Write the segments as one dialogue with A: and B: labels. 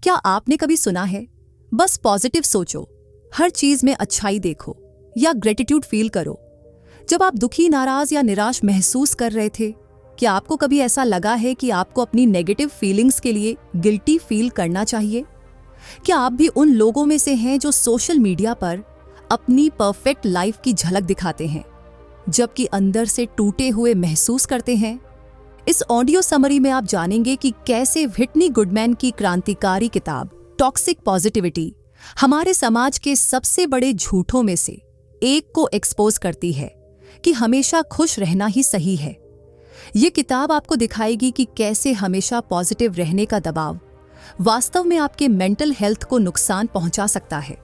A: क्या आपने कभी सुना है, बस पॉजिटिव सोचो, हर चीज में अच्छाई देखो या ग्रेटिट्यूड फील करो? जब आप दुखी, नाराज या निराश महसूस कर रहे थे, क्या आपको कभी ऐसा लगा है कि आपको अपनी नेगेटिव फीलिंग्स के लिए गिल्टी फील करना चाहिए? क्या आप भी उन लोगों में से हैं जो सोशल मीडिया पर अपनी परफेक्ट लाइफ की झलक दिखाते हैं, जबकि अंदर से टूटे हुए महसूस करते हैं? इस ऑडियो समरी में आप जानेंगे कि कैसे व्हिटनी गुडमैन की क्रांतिकारी किताब टॉक्सिक पॉजिटिविटी हमारे समाज के सबसे बड़े झूठों में से एक को एक्सपोज करती है कि हमेशा खुश रहना ही सही है। ये किताब आपको दिखाएगी कि कैसे हमेशा पॉजिटिव रहने का दबाव वास्तव में आपके मेंटल हेल्थ को नुकसान पहुंचा सकता है,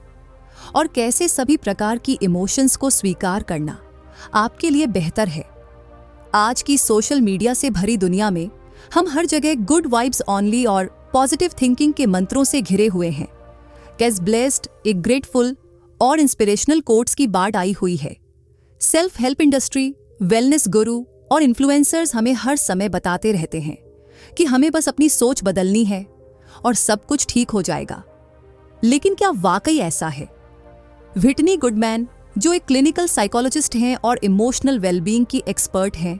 A: और कैसे सभी प्रकार की इमोशंस को स्वीकार करना आपके लिए बेहतर है। आज की सोशल मीडिया से भरी दुनिया में हम हर जगह गुड वाइब्स ओनली और पॉजिटिव थिंकिंग के मंत्रों से घिरे हुए हैं। गेट ब्लेस्ड, ए ग्रेटफुल और इंस्पिरेशनल कोट्स की बाढ़ आई हुई है। सेल्फ हेल्प इंडस्ट्री, वेलनेस गुरु और इन्फ्लुएंसर्स हमें हर समय बताते रहते हैं कि हमें बस अपनी सोच बदलनी है और सब कुछ ठीक हो जाएगा। लेकिन क्या वाकई ऐसा है? व्हिटनी गुडमैन, जो एक क्लिनिकल साइकोलॉजिस्ट हैं और इमोशनल वेलबीइंग की एक्सपर्ट हैं,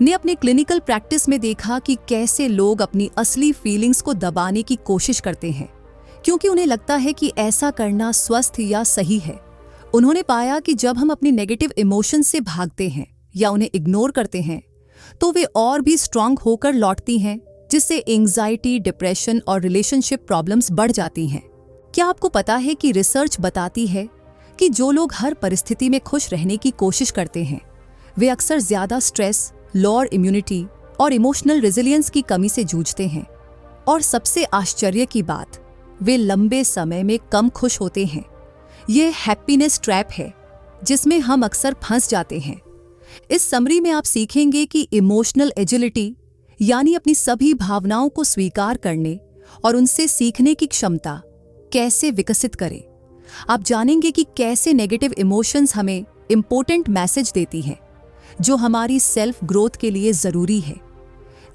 A: ने अपने क्लिनिकल प्रैक्टिस में देखा कि कैसे लोग अपनी असली फीलिंग्स को दबाने की कोशिश करते हैं, क्योंकि उन्हें लगता है कि ऐसा करना स्वस्थ या सही है। उन्होंने पाया कि जब हम अपनी नेगेटिव इमोशंस से भागते हैं या उन्हें इग्नोर करते हैं, तो वे और भी स्ट्रांग होकर लौटती हैं, जिससे एंग्जाइटी, डिप्रेशन और रिलेशनशिप प्रॉब्लम्स बढ़ जाती हैं। क्या आपको पता है कि रिसर्च बताती है कि जो लोग हर परिस्थिति में खुश रहने की कोशिश करते हैं, वे अक्सर ज्यादा स्ट्रेस, लोअर इम्यूनिटी और इमोशनल रेजिलियंस की कमी से जूझते हैं। और सबसे आश्चर्य की बात, वे लंबे समय में कम खुश होते हैं। ये हैप्पीनेस ट्रैप है जिसमें हम अक्सर फंस जाते हैं। इस समरी में आप सीखेंगे कि इमोशनल एजिलिटी यानी अपनी सभी भावनाओं को स्वीकार करने और उनसे सीखने की क्षमता कैसे विकसित करें। आप जानेंगे कि कैसे नेगेटिव इमोशंस हमें इंपॉर्टेंट मैसेज देती हैं जो हमारी सेल्फ ग्रोथ के लिए जरूरी है।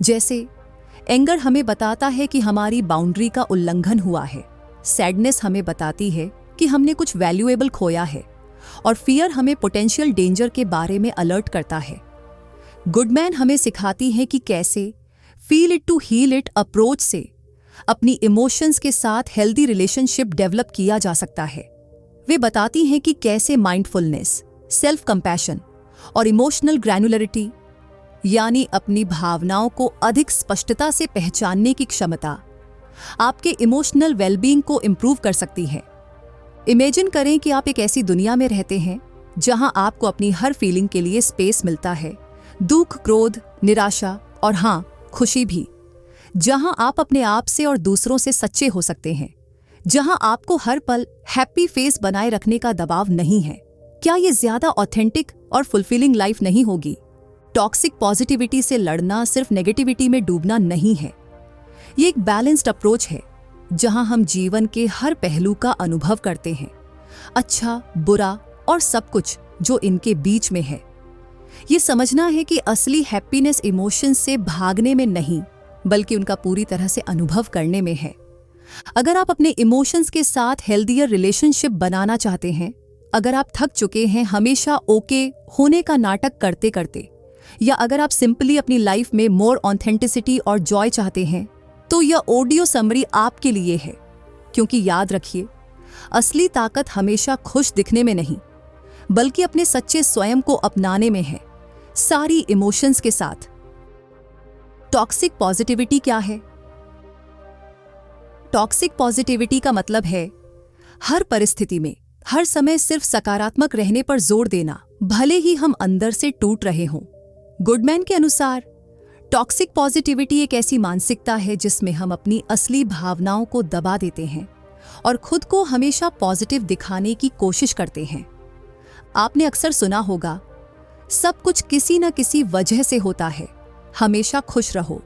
A: जैसे एंगर हमें बताता है कि हमारी बाउंड्री का उल्लंघन हुआ है, सैडनेस हमें बताती है कि हमने कुछ वैल्यूएबल खोया है, और फियर हमें पोटेंशियल डेंजर के बारे में अलर्ट करता है। गुडमैन हमें सिखाती है कि कैसे feel it to heal it approach से अपनी इमोशंस के साथ हेल्दी रिलेशनशिप डेवलप किया जा सकता है। वे बताती हैं कि कैसे माइंडफुलनेस, सेल्फ कंपैशन और इमोशनल ग्रैनुलरिटी यानी अपनी भावनाओं को अधिक स्पष्टता से पहचानने की क्षमता आपके इमोशनल वेलबीइंग को इंप्रूव कर सकती है। इमेजिन करें कि आप एक ऐसी दुनिया में रहते हैं जहां आपको अपनी हर फीलिंग के लिए स्पेस मिलता है, दुख, क्रोध, निराशा और हाँ, खुशी भी। जहां आप अपने आप से और दूसरों से सच्चे हो सकते हैं, जहां आपको हर पल हैप्पी फेस बनाए रखने का दबाव नहीं है। क्या ये ज्यादा ऑथेंटिक और फुलफिलिंग लाइफ नहीं होगी? टॉक्सिक पॉजिटिविटी से लड़ना सिर्फ नेगेटिविटी में डूबना नहीं है। ये एक बैलेंस्ड अप्रोच है जहां हम जीवन के हर पहलू का अनुभव करते हैं, अच्छा, बुरा और सब कुछ जो इनके बीच में है। ये समझना है कि असली हैप्पीनेस इमोशंस से भागने में नहीं, बल्कि उनका पूरी तरह से अनुभव करने में है। अगर आप अपने इमोशंस के साथ हेल्दियर रिलेशनशिप बनाना चाहते हैं, अगर आप थक चुके हैं हमेशा ओके होने का नाटक करते करते, या अगर आप सिंपली अपनी लाइफ में मोर ऑथेंटिसिटी और जॉय चाहते हैं, तो यह ऑडियो समरी आपके लिए है। क्योंकि याद रखिए, असली ताकत हमेशा खुश दिखने में नहीं, बल्कि अपने सच्चे स्वयं को अपनाने में है, सारी इमोशंस के साथ। टॉक्सिक पॉजिटिविटी क्या है? टॉक्सिक पॉजिटिविटी का मतलब है हर परिस्थिति में हर समय सिर्फ सकारात्मक रहने पर जोर देना, भले ही हम अंदर से टूट रहे हों। गुडमैन के अनुसार टॉक्सिक पॉजिटिविटी एक ऐसी मानसिकता है जिसमें हम अपनी असली भावनाओं को दबा देते हैं और खुद को हमेशा पॉजिटिव दिखाने की कोशिश करते हैं। आपने अक्सर सुना होगा, सब कुछ किसी न किसी वजह से होता है, हमेशा खुश रहो,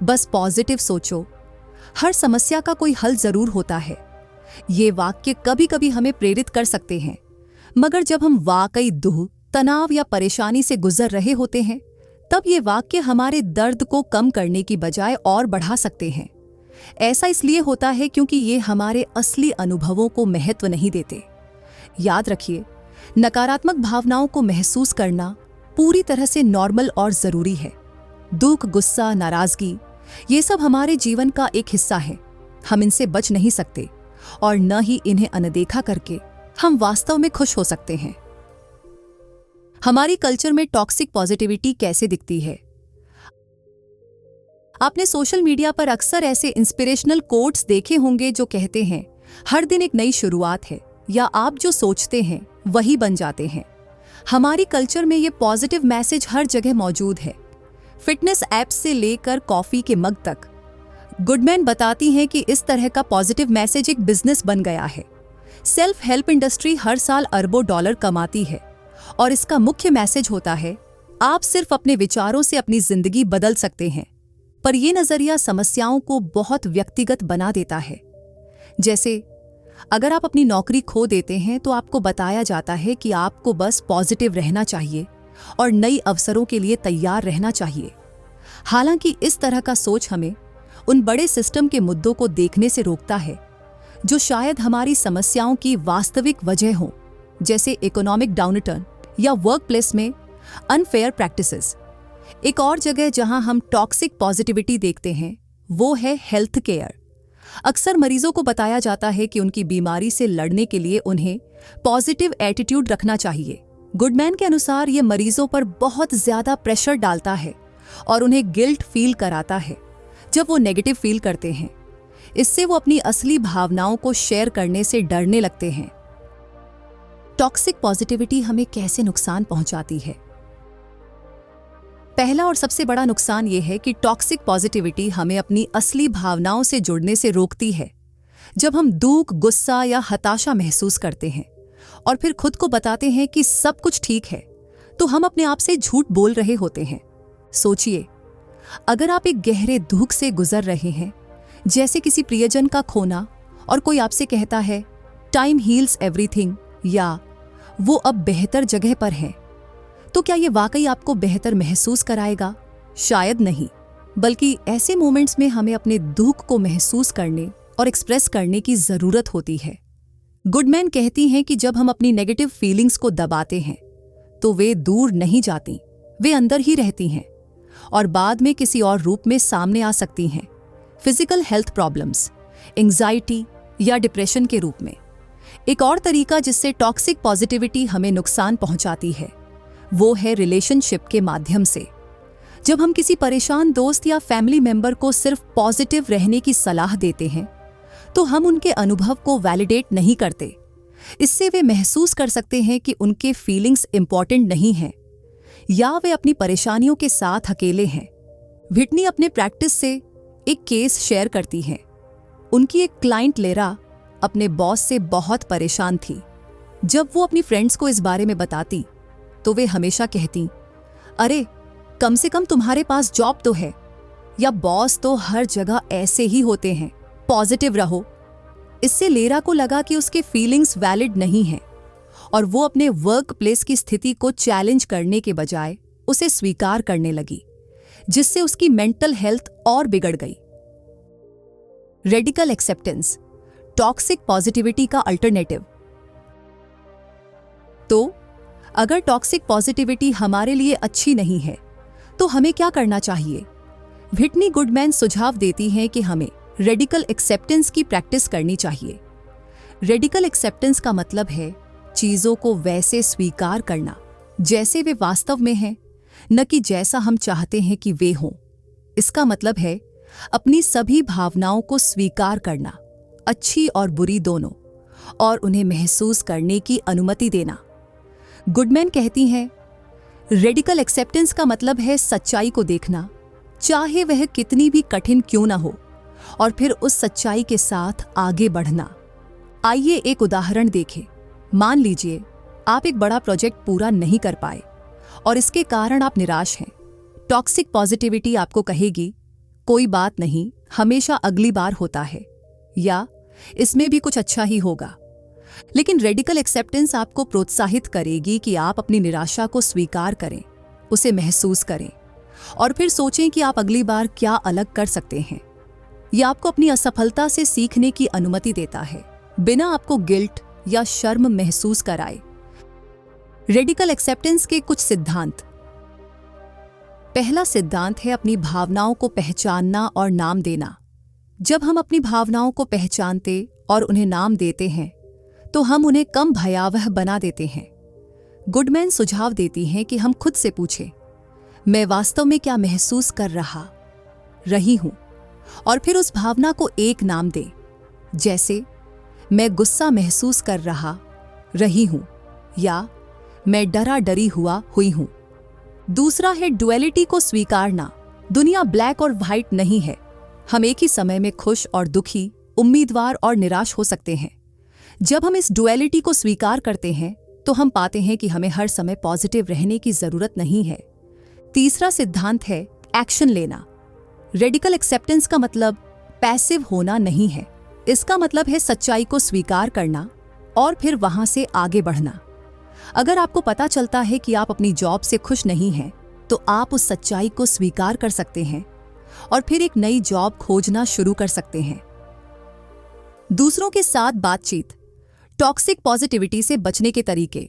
A: बस पॉजिटिव सोचो, हर समस्या का कोई हल जरूर होता है। ये वाक्य कभी कभी हमें प्रेरित कर सकते हैं, मगर जब हम वाकई दुख, तनाव या परेशानी से गुजर रहे होते हैं, तब ये वाक्य हमारे दर्द को कम करने की बजाय और बढ़ा सकते हैं। ऐसा इसलिए होता है क्योंकि ये हमारे असली अनुभवों को महत्व नहीं देते। याद रखिए, नकारात्मक भावनाओं को महसूस करना पूरी तरह से नॉर्मल और जरूरी है। दुख, गुस्सा, नाराजगी, ये सब हमारे जीवन का एक हिस्सा है। हम इनसे बच नहीं सकते और न ही इन्हें अनदेखा करके हम वास्तव में खुश हो सकते हैं। हमारी कल्चर में टॉक्सिक पॉजिटिविटी कैसे दिखती है? आपने सोशल मीडिया पर अक्सर ऐसे इंस्पिरेशनल कोट्स देखे होंगे जो कहते हैं, हर दिन एक नई शुरुआत है, या आप जो सोचते हैं वही बन जाते हैं। हमारी कल्चर में ये पॉजिटिव मैसेज हर जगह मौजूद है। फिटनेस ऐप्स से लेकर कॉफी के मग तक। गुडमैन बताती हैं कि इस तरह का पॉजिटिव मैसेज एक बिजनेस बन गया है। सेल्फ हेल्प इंडस्ट्री हर साल अरबों डॉलर कमाती है और इसका मुख्य मैसेज होता है, आप सिर्फ अपने विचारों से अपनी जिंदगी बदल सकते हैं। पर यह नजरिया समस्याओं को बहुत व्यक्तिगत बना देता है। जैसे अगर आप अपनी नौकरी खो देते हैं तो आपको बताया जाता है कि आपको बस पॉजिटिव रहना चाहिए और नई अवसरों के लिए तैयार रहना चाहिए। हालांकि इस तरह का सोच हमें उन बड़े सिस्टम के मुद्दों को देखने से रोकता है जो शायद हमारी समस्याओं की वास्तविक वजह हो, जैसे इकोनॉमिक डाउनटर्न या वर्क प्लेस में अनफेयर प्रैक्टिसेस। एक और जगह जहां हम टॉक्सिक पॉजिटिविटी देखते हैं वो है हेल्थ केयर। अक्सर मरीजों को बताया जाता है कि उनकी बीमारी से लड़ने के लिए उन्हें पॉजिटिव एटीट्यूड रखना चाहिए। गुडमैन के अनुसार ये मरीजों पर बहुत ज्यादा प्रेशर डालता है और उन्हें गिल्ट फील कराता है जब वो नेगेटिव फील करते हैं। इससे वो अपनी असली भावनाओं को शेयर करने से डरने लगते हैं। टॉक्सिक पॉजिटिविटी हमें कैसे नुकसान पहुंचाती है? पहला और सबसे बड़ा नुकसान ये है कि टॉक्सिक पॉजिटिविटी हमें अपनी असली भावनाओं से जुड़ने से रोकती है। जब हम दुख, गुस्सा या हताशा महसूस करते हैं और फिर खुद को बताते हैं कि सब कुछ ठीक है, तो हम अपने आप से झूठ बोल रहे होते हैं। सोचिए, अगर आप एक गहरे दुख से गुजर रहे हैं, जैसे किसी प्रियजन का खोना, और कोई आपसे कहता है टाइम हील्स एवरीथिंग या वो अब बेहतर जगह पर है, तो क्या ये वाकई आपको बेहतर महसूस कराएगा? शायद नहीं। बल्कि ऐसे मोमेंट्स में हमें अपने दुख को महसूस करने और एक्सप्रेस करने की जरूरत होती है। गुडमैन कहती हैं कि जब हम अपनी नेगेटिव फीलिंग्स को दबाते हैं तो वे दूर नहीं जाती, वे अंदर ही रहती हैं और बाद में किसी और रूप में सामने आ सकती हैं। फिजिकल हेल्थ प्रॉब्लम्स, एंजाइटी या डिप्रेशन के रूप में। एक और तरीका जिससे टॉक्सिक पॉजिटिविटी हमें नुकसान पहुंचाती है वो है रिलेशनशिप के माध्यम से। जब हम किसी परेशान दोस्त या फैमिली मेंबर को सिर्फ पॉजिटिव रहने की सलाह देते हैं तो हम उनके अनुभव को वैलिडेट नहीं करते। इससे वे महसूस कर सकते हैं कि उनके फीलिंग्स इंपॉर्टेंट नहीं हैं या वे अपनी परेशानियों के साथ अकेले हैं। व्हिटनी अपने प्रैक्टिस से एक केस शेयर करती हैं। उनकी एक क्लाइंट लेरा अपने बॉस से बहुत परेशान थी। जब वो अपनी फ्रेंड्स को इस बारे में बताती तो वे हमेशा कहती, अरे कम से कम तुम्हारे पास जॉब तो है, या बॉस तो हर जगह ऐसे ही होते हैं, पॉजिटिव रहो। इससे लेरा को लगा कि उसके फीलिंग्स वैलिड नहीं हैं और वो अपने वर्क प्लेस की स्थिति को चैलेंज करने के बजाय उसे स्वीकार करने लगी, जिससे उसकी मेंटल हेल्थ और बिगड़ गई। रेडिकल एक्सेप्टेंस, टॉक्सिक पॉजिटिविटी का अल्टरनेटिव। तो अगर टॉक्सिक पॉजिटिविटी हमारे लिए अच्छी नहीं है तो हमें क्या करना चाहिए? व्हिटनी गुडमैन सुझाव देती हैं कि हमें रेडिकल एक्सेप्टेंस की प्रैक्टिस करनी चाहिए। रेडिकल एक्सेप्टेंस का मतलब है चीजों को वैसे स्वीकार करना जैसे वे वास्तव में हैं, न कि जैसा हम चाहते हैं कि वे हों। इसका मतलब है अपनी सभी भावनाओं को स्वीकार करना, अच्छी और बुरी दोनों, और उन्हें महसूस करने की अनुमति देना। गुडमैन कहती हैं, रेडिकल एक्सेप्टेंस का मतलब है सच्चाई को देखना, चाहे वह कितनी भी कठिन क्यों ना हो, और फिर उस सच्चाई के साथ आगे बढ़ना। आइए एक उदाहरण देखें। मान लीजिए आप एक बड़ा प्रोजेक्ट पूरा नहीं कर पाए और इसके कारण आप निराश हैं। टॉक्सिक पॉजिटिविटी आपको कहेगी, कोई बात नहीं, हमेशा अगली बार होता है, या इसमें भी कुछ अच्छा ही होगा। लेकिन रेडिकल एक्सेप्टेंस आपको प्रोत्साहित करेगी कि आप अपनी निराशा को स्वीकार करें, उसे महसूस करें और फिर सोचें कि आप अगली बार क्या अलग कर सकते हैं। यह आपको अपनी असफलता से सीखने की अनुमति देता है, बिना आपको गिल्ट या शर्म महसूस कराए। रेडिकल एक्सेप्टेंस के कुछ सिद्धांत। पहला सिद्धांत है अपनी भावनाओं को पहचानना और नाम देना। जब हम अपनी भावनाओं को पहचानते और उन्हें नाम देते हैं तो हम उन्हें कम भयावह बना देते हैं। गुडमैन सुझाव देती हैं कि हम खुद से पूछें, मैं वास्तव में क्या महसूस कर रही हूं, और फिर उस भावना को एक नाम दें, जैसे मैं गुस्सा महसूस कर रही हूं या मैं डरी हुई हूं। दूसरा है डुअलिटी को स्वीकारना। दुनिया ब्लैक और व्हाइट नहीं है। हम एक ही समय में खुश और दुखी, उम्मीदवार और निराश हो सकते हैं। जब हम इस डुअलिटी को स्वीकार करते हैं तो हम पाते हैं कि हमें हर समय पॉजिटिव रहने की जरूरत नहीं है। तीसरा सिद्धांत है एक्शन लेना। रेडिकल एक्सेप्टेंस का मतलब पैसिव होना नहीं है। इसका मतलब है सच्चाई को स्वीकार करना और फिर वहां से आगे बढ़ना। अगर आपको पता चलता है कि आप अपनी जॉब से खुश नहीं हैं, तो आप उस सच्चाई को स्वीकार कर सकते हैं और फिर एक नई जॉब खोजना शुरू कर सकते हैं। दूसरों के साथ बातचीत। टॉक्सिक पॉजिटिविटी से बचने के तरीके।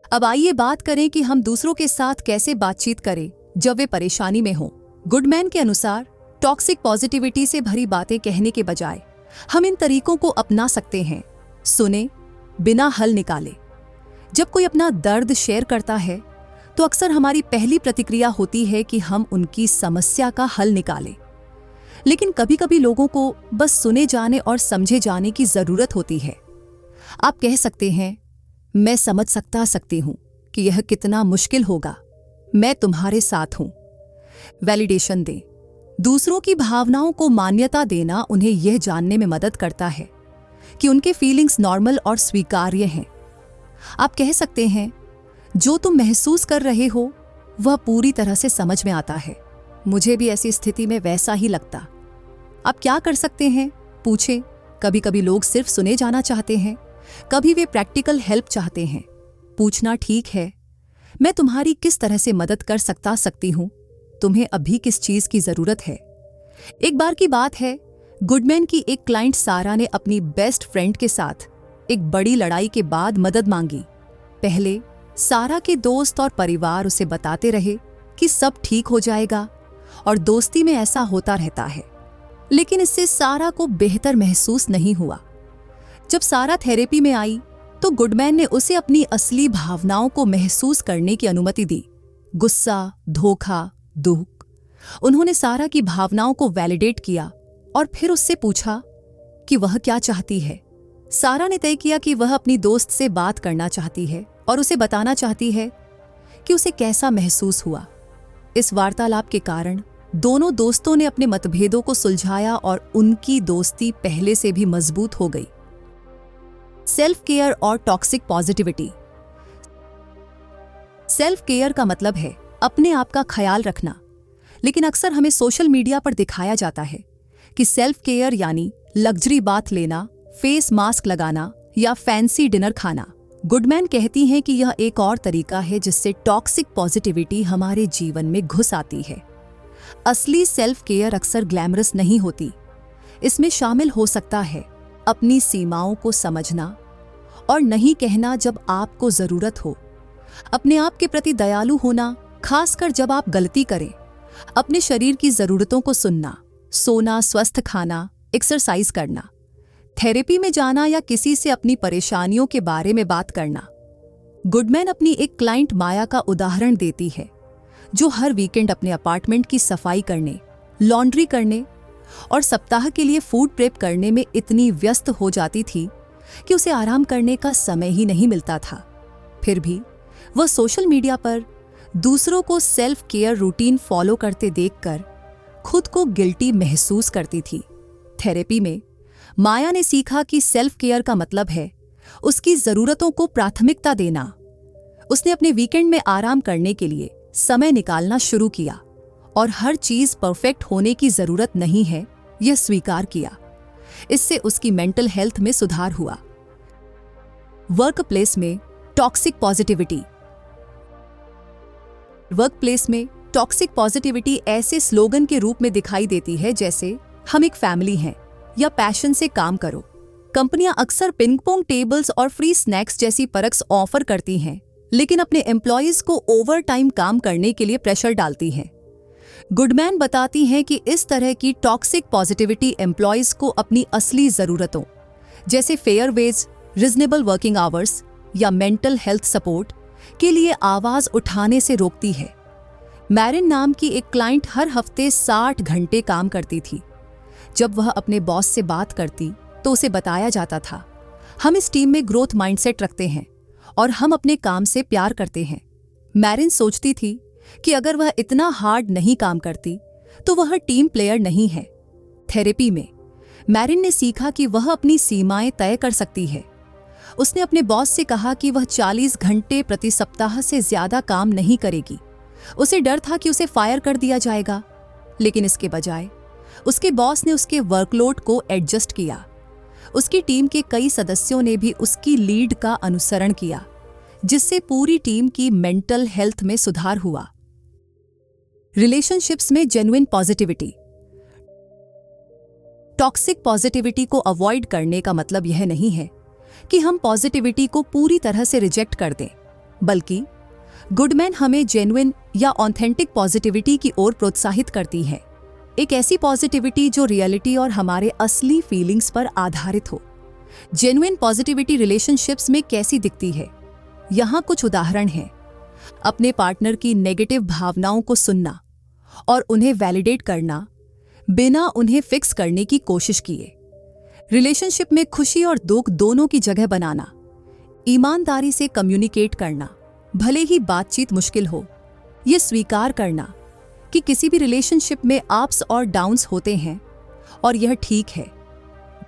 A: अब आइए बात करें कि हम दूसरों के साथ कैसे बातचीत करें जब वे परेशानी में हों। गुडमैन के अनुसार टॉक्सिक पॉजिटिविटी से भरी बातें कहने के बजाय हम इन तरीकों को अपना सकते हैं। सुने बिना हल निकाले। जब कोई अपना दर्द शेयर करता है तो अक्सर हमारी पहली प्रतिक्रिया होती है कि हम उनकी समस्या का हल निकालें, लेकिन कभी कभी लोगों को बस सुने जाने और समझे जाने की जरूरत होती है। आप कह सकते हैं, मैं समझ सकती हूं कि यह कितना मुश्किल होगा, मैं तुम्हारे साथ हूं। वैलिडेशन दें। दूसरों की भावनाओं को मान्यता देना उन्हें यह जानने में मदद करता है कि उनके फीलिंग्स नॉर्मल और स्वीकार्य हैं। आप कह सकते हैं, जो तुम महसूस कर रहे हो वह पूरी तरह से समझ में आता है, मुझे भी ऐसी स्थिति में वैसा ही लगता। आप क्या कर सकते हैं? पूछें। कभी कभी लोग सिर्फ सुने जाना चाहते हैं, कभी वे प्रैक्टिकल हेल्प चाहते हैं। पूछना ठीक है, मैं तुम्हारी किस तरह से मदद कर सकती हूं? तुम्हें अभी किस चीज की जरूरत है? एक बार की बात है, गुडमैन की एक क्लाइंट सारा ने अपनी बेस्ट फ्रेंड के साथ एक बड़ी लड़ाई के बाद मदद मांगी। पहले सारा के दोस्त और परिवार उसे बताते रहे कि सब ठीक हो जाएगा और दोस्ती में ऐसा होता रहता है, लेकिन इससे सारा को बेहतर महसूस नहीं हुआ। जब सारा थेरेपी में आई तो गुडमैन ने उसे अपनी असली भावनाओं को महसूस करने की अनुमति दी। गुस्सा, धोखा, दुख। उन्होंने सारा की भावनाओं को वैलिडेट किया और फिर उससे पूछा कि वह क्या चाहती है। सारा ने तय किया कि वह अपनी दोस्त से बात करना चाहती है और उसे बताना चाहती है कि उसे कैसा महसूस हुआ। इस वार्तालाप के कारण दोनों दोस्तों ने अपने मतभेदों को सुलझाया और उनकी दोस्ती पहले से भी मजबूत हो गई। सेल्फ केयर और टॉक्सिक पॉजिटिविटी। सेल्फ केयर का मतलब है अपने आप का ख्याल रखना, लेकिन अक्सर हमें सोशल मीडिया पर दिखाया जाता है कि सेल्फ केयर यानी लग्जरी बाथ लेना, फेस मास्क लगाना या फैंसी डिनर खाना। गुडमैन कहती हैं कि यह एक और तरीका है जिससे टॉक्सिक पॉजिटिविटी हमारे जीवन में घुस आती है। असली सेल्फ केयर अक्सर ग्लैमरस नहीं होती। इसमें शामिल हो सकता है अपनी सीमाओं को समझना और नहीं कहना जब आपको जरूरत हो, अपने आप के प्रति दयालु होना, खासकर जब आप गलती करें, अपने शरीर की जरूरतों को सुनना, सोना, स्वस्थ खाना, एक्सरसाइज करना, थेरेपी में जाना या किसी से अपनी परेशानियों के बारे में बात करना। गुडमैन अपनी एक क्लाइंट माया का उदाहरण देती है, जो हर वीकेंड अपने अपार्टमेंट की सफाई करने, लॉन्ड्री करने और सप्ताह के लिए फूड प्रेप करने में इतनी व्यस्त हो जाती थी कि उसे आराम करने का समय ही नहीं मिलता था। फिर भी वह सोशल मीडिया पर दूसरों को सेल्फ केयर रूटीन फॉलो करते देखकर खुद को गिल्टी महसूस करती थी। थेरेपी में माया ने सीखा कि सेल्फ केयर का मतलब है उसकी जरूरतों को प्राथमिकता देना। उसने अपने वीकेंड में आराम करने के लिए समय निकालना शुरू किया और हर चीज परफेक्ट होने की जरूरत नहीं है, यह स्वीकार किया। इससे उसकी मेंटल हेल्थ में सुधार हुआ। वर्क प्लेस में टॉक्सिक पॉजिटिविटी। वर्क प्लेस में टॉक्सिक पॉजिटिविटी ऐसे स्लोगन के रूप में दिखाई देती है जैसे हम एक फैमिली हैं या पैशन से काम करो। कंपनियां अक्सर पिंग पोंग टेबल्स और फ्री स्नैक्स जैसी परक्स ऑफर करती हैं, लेकिन अपने एम्प्लॉयज को ओवर टाइम काम करने के लिए प्रेशर डालती हैं। गुडमैन बताती हैं कि इस तरह की टॉक्सिक पॉजिटिविटी एम्प्लॉयज को अपनी असली ज़रूरतों जैसे fair wage, reasonable working hours या मेंटल हेल्थ सपोर्ट के लिए आवाज़ उठाने से रोकती है। मैरिन नाम की एक क्लाइंट हर हफ्ते 60 घंटे काम करती थी। जब वह अपने बॉस से बात करती तो उसे बताया जाता था, हम इस टीम में ग्रोथ माइंडसेट रखते हैं और हम अपने काम से प्यार करते हैं। मैरिन सोचती थी कि अगर वह इतना हार्ड नहीं काम करती तो वह टीम प्लेयर नहीं है। थेरेपी में मैरिन ने सीखा कि वह अपनी सीमाएं तय कर सकती है। उसने अपने बॉस से कहा कि वह 40 घंटे प्रति सप्ताह से ज्यादा काम नहीं करेगी। उसे डर था कि उसे फायर कर दिया जाएगा, लेकिन इसके बजाय उसके बॉस ने उसके वर्कलोड को एडजस्ट किया। उसकी टीम के कई सदस्यों ने भी उसकी लीड का अनुसरण किया, जिससे पूरी टीम की मेंटल हेल्थ में सुधार हुआ। रिलेशनशिप्स में जेन्युइन पॉजिटिविटी। टॉक्सिक पॉजिटिविटी को अवॉइड करने का मतलब यह नहीं है कि हम पॉजिटिविटी को पूरी तरह से रिजेक्ट कर दें, बल्कि गुडमैन हमें जेन्युइन या ऑथेंटिक पॉजिटिविटी की ओर प्रोत्साहित करती है। एक ऐसी पॉजिटिविटी जो रियलिटी और हमारे असली फीलिंग्स पर आधारित हो। जेन्युइन पॉजिटिविटी रिलेशनशिप्स में कैसी दिखती है? यहाँ कुछ उदाहरण हैं। अपने पार्टनर की नेगेटिव भावनाओं को सुनना और उन्हें वैलिडेट करना बिना उन्हें फिक्स करने की कोशिश किए। रिलेशनशिप में खुशी और दुख दोनों की जगह बनाना। ईमानदारी से कम्युनिकेट करना, भले ही बातचीत मुश्किल हो। ये स्वीकार करना कि किसी भी रिलेशनशिप में अप्स और डाउन्स होते हैं और यह ठीक है।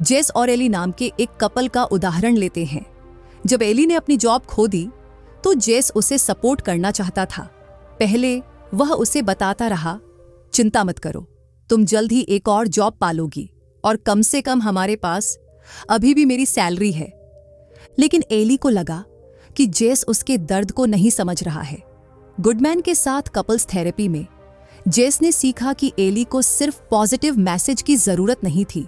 A: जेस और एली नाम के एक कपल का उदाहरण लेते हैं। जब एली ने अपनी जॉब खो दी तो जेस उसे सपोर्ट करना चाहता था। पहले वह उसे बताता रहा, चिंता मत करो, तुम जल्द ही एक और जॉब पालोगी और कम से कम हमारे पास अभी भी मेरी सैलरी है। लेकिन एली को लगा कि जेस उसके दर्द को नहीं समझ रहा है। गुडमैन के साथ कपल्स थेरेपी में जेस ने सीखा कि एली को सिर्फ पॉजिटिव मैसेज की जरूरत नहीं थी,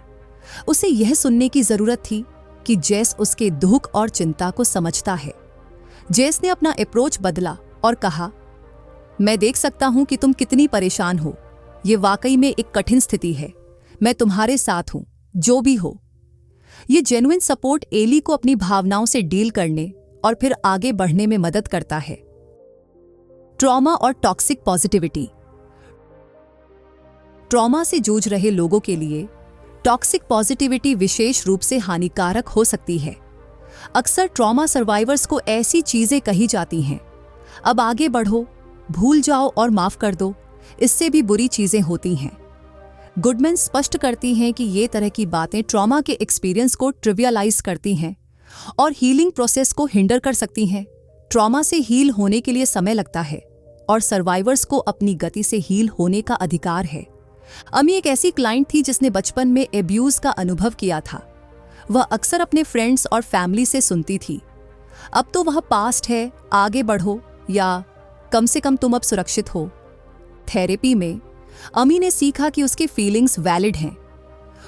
A: उसे यह सुनने की जरूरत थी कि जेस उसके दुख और चिंता को समझता है। जेस ने अपना अप्रोच बदला और कहा, मैं देख सकता हूं कि तुम कितनी परेशान हो। ये वाकई में एक कठिन स्थिति है। मैं तुम्हारे साथ हूं, जो भी हो। ये जेन्युइन सपोर्ट एली को अपनी भावनाओं से डील करने और फिर आगे बढ़ने में मदद करता है। ट्रॉमा और टॉक्सिक पॉजिटिविटी। ट्रॉमा से जूझ रहे लोगों के लिए टॉक्सिक पॉजिटिविटी विशेष रूप से हानिकारक हो सकती है। अक्सर ट्रॉमा सर्वाइवर्स को ऐसी चीजें कही जाती हैं, अब आगे बढ़ो, भूल जाओ और माफ कर दो, इससे भी बुरी चीजें होती हैं। गुडमैन स्पष्ट करती हैं कि ये तरह की बातें ट्रॉमा के एक्सपीरियंस को ट्रिवियलाइज करती हैं और हीलिंग प्रोसेस को हिंडर कर सकती हैं। ट्रॉमा से हील होने के लिए समय लगता है और सर्वाइवर्स को अपनी गति से हील होने का अधिकार है। अमी एक ऐसी क्लाइंट थी जिसने बचपन में एब्यूज का अनुभव किया था। वह अक्सर अपने फ्रेंड्स और फैमिली से सुनती थी, अब तो वह पास्ट है, आगे बढ़ो, या कम से कम तुम अब सुरक्षित हो। थेरेपी में अमी ने सीखा कि उसके फीलिंग्स वैलिड हैं।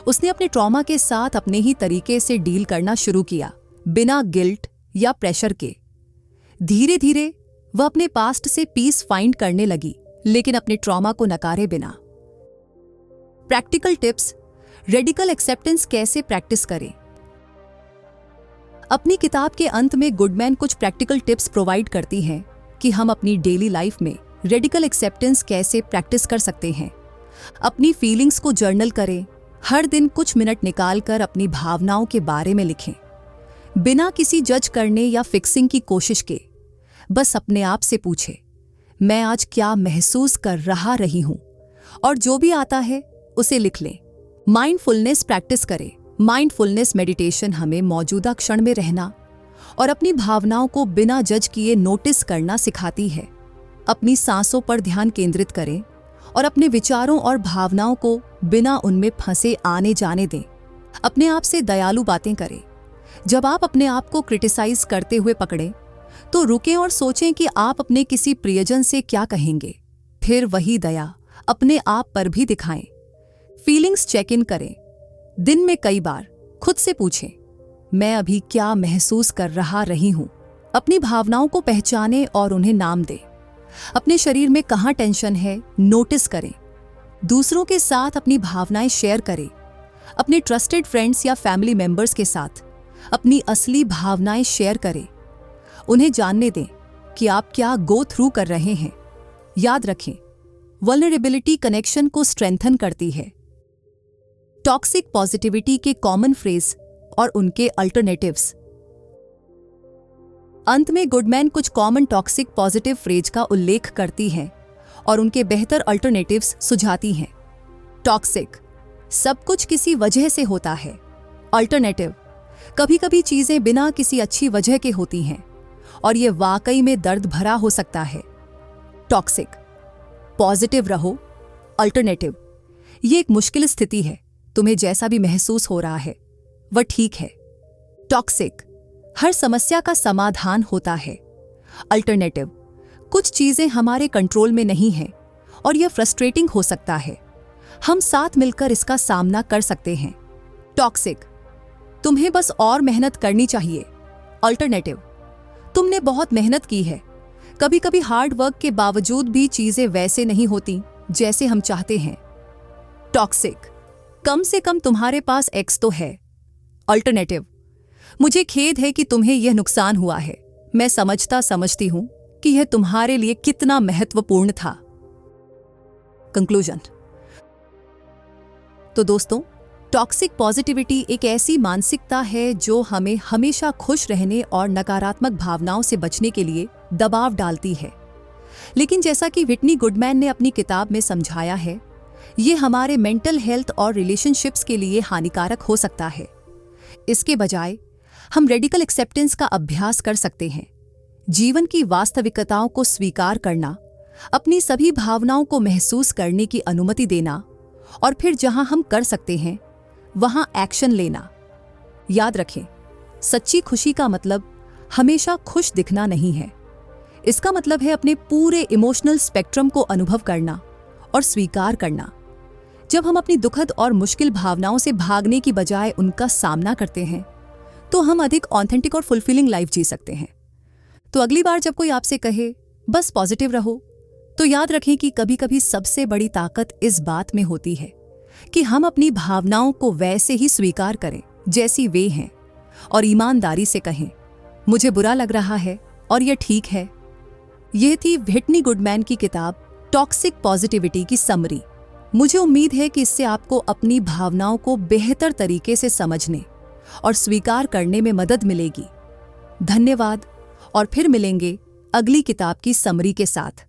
A: उसने अपने ट्रॉमा के साथ अपने ही तरीके से डील करना शुरू किया, बिना गिल्ट या प्रेशर के। धीरे धीरे वह अपने पास्ट से पीस फाइंड करने लगी, लेकिन अपने ट्रॉमा को नकारे बिना। प्रैक्टिकल टिप्स, रेडिकल एक्सेप्टेंस कैसे प्रैक्टिस करें। अपनी किताब के अंत में गुडमैन कुछ प्रैक्टिकल टिप्स प्रोवाइड करती हैं कि हम अपनी डेली लाइफ में रेडिकल एक्सेप्टेंस कैसे प्रैक्टिस कर सकते हैं। अपनी फीलिंग्स को जर्नल करें। हर दिन कुछ मिनट निकालकर अपनी भावनाओं के बारे में लिखें, बिना किसी जज करने या फिक्सिंग की कोशिश के। बस अपने आप से पूछें, मैं आज क्या महसूस कर रही हूं, और जो भी आता है उसे लिख लें। माइंडफुलनेस प्रैक्टिस करें। माइंडफुलनेस मेडिटेशन हमें मौजूदा क्षण में रहना और अपनी भावनाओं को बिना जज किए नोटिस करना सिखाती है। अपनी सांसों पर ध्यान केंद्रित करें और अपने विचारों और भावनाओं को बिना उनमें फंसे आने जाने दें। अपने आप से दयालु बातें करें। जब आप अपने आप को क्रिटिसाइज करते हुए पकड़ें तो रुकें और सोचें कि आप अपने किसी प्रियजन से क्या कहेंगे। फिर वही दया अपने आप पर भी दिखाएं। फीलिंग्स चेक इन करें। दिन में कई बार खुद से पूछें, मैं अभी क्या महसूस कर रही हूं। अपनी भावनाओं को पहचानें और उन्हें नाम दें। अपने शरीर में कहाँ टेंशन है नोटिस करें। दूसरों के साथ अपनी भावनाएं शेयर करें। अपने ट्रस्टेड फ्रेंड्स या फैमिली मेंबर्स के साथ अपनी असली भावनाएं शेयर करें। उन्हें जानने दें कि आप क्या गो थ्रू कर रहे हैं। याद रखें, वल्नरेबिलिटी कनेक्शन को स्ट्रेंथन करती है। टॉक्सिक पॉजिटिविटी के कॉमन फ्रेज और उनके अल्टरनेटिव्स। अंत में गुडमैन कुछ कॉमन टॉक्सिक पॉजिटिव फ्रेज का उल्लेख करती हैं और उनके बेहतर अल्टरनेटिव्स सुझाती हैं। टॉक्सिक, सब कुछ किसी वजह से होता है। अल्टरनेटिव, कभी कभी चीजें बिना किसी अच्छी वजह के होती हैं और ये वाकई में दर्द भरा हो सकता है। टॉक्सिक, पॉजिटिव रहो। अल्टरनेटिव, ये एक मुश्किल स्थिति है, तुम्हें जैसा भी महसूस हो रहा है वह ठीक है। टॉक्सिक, हर समस्या का समाधान होता है। अल्टरनेटिव, कुछ चीजें हमारे कंट्रोल में नहीं हैं और यह फ्रस्ट्रेटिंग हो सकता है। हम साथ मिलकर इसका सामना कर सकते हैं। टॉक्सिक, तुम्हें बस और मेहनत करनी चाहिए। अल्टरनेटिव, तुमने बहुत मेहनत की है। कभी कभी हार्ड वर्क के बावजूद भी चीजें वैसे नहीं होती जैसे हम चाहते हैं। टॉक्सिक, कम से कम तुम्हारे पास एक्स तो है। अल्टरनेटिव, मुझे खेद है कि तुम्हें यह नुकसान हुआ है। मैं समझती हूं कि यह तुम्हारे लिए कितना महत्वपूर्ण था। कंक्लूजन। तो दोस्तों, टॉक्सिक पॉजिटिविटी एक ऐसी मानसिकता है जो हमें हमेशा खुश रहने और नकारात्मक भावनाओं से बचने के लिए दबाव डालती है। लेकिन जैसा कि व्हिटनी गुडमैन ने अपनी किताब में समझाया है, ये हमारे मेंटल हेल्थ और रिलेशनशिप्स के लिए हानिकारक हो सकता है। इसके बजाय हम रेडिकल एक्सेप्टेंस का अभ्यास कर सकते हैं। जीवन की वास्तविकताओं को स्वीकार करना, अपनी सभी भावनाओं को महसूस करने की अनुमति देना और फिर जहां हम कर सकते हैं वहां एक्शन लेना। याद रखें, सच्ची खुशी का मतलब हमेशा खुश दिखना नहीं है। इसका मतलब है अपने पूरे इमोशनल स्पेक्ट्रम को अनुभव करना और स्वीकार करना। जब हम अपनी दुखद और मुश्किल भावनाओं से भागने की बजाय उनका सामना करते हैं तो हम अधिक ऑथेंटिक और फुलफिलिंग लाइफ जी सकते हैं। तो अगली बार जब कोई आपसे कहे बस पॉजिटिव रहो, तो याद रखें कि कभी कभी सबसे बड़ी ताकत इस बात में होती है कि हम अपनी भावनाओं को वैसे ही स्वीकार करें जैसी वे हैं और ईमानदारी से कहें, मुझे बुरा लग रहा है और यह ठीक है। यह थी व्हिटनी गुडमैन की किताब टॉक्सिक पॉजिटिविटी की समरी। मुझे उम्मीद है कि इससे आपको अपनी भावनाओं को बेहतर तरीके से समझने और स्वीकार करने में मदद मिलेगी। धन्यवाद और फिर मिलेंगे अगली किताब की समरी के साथ।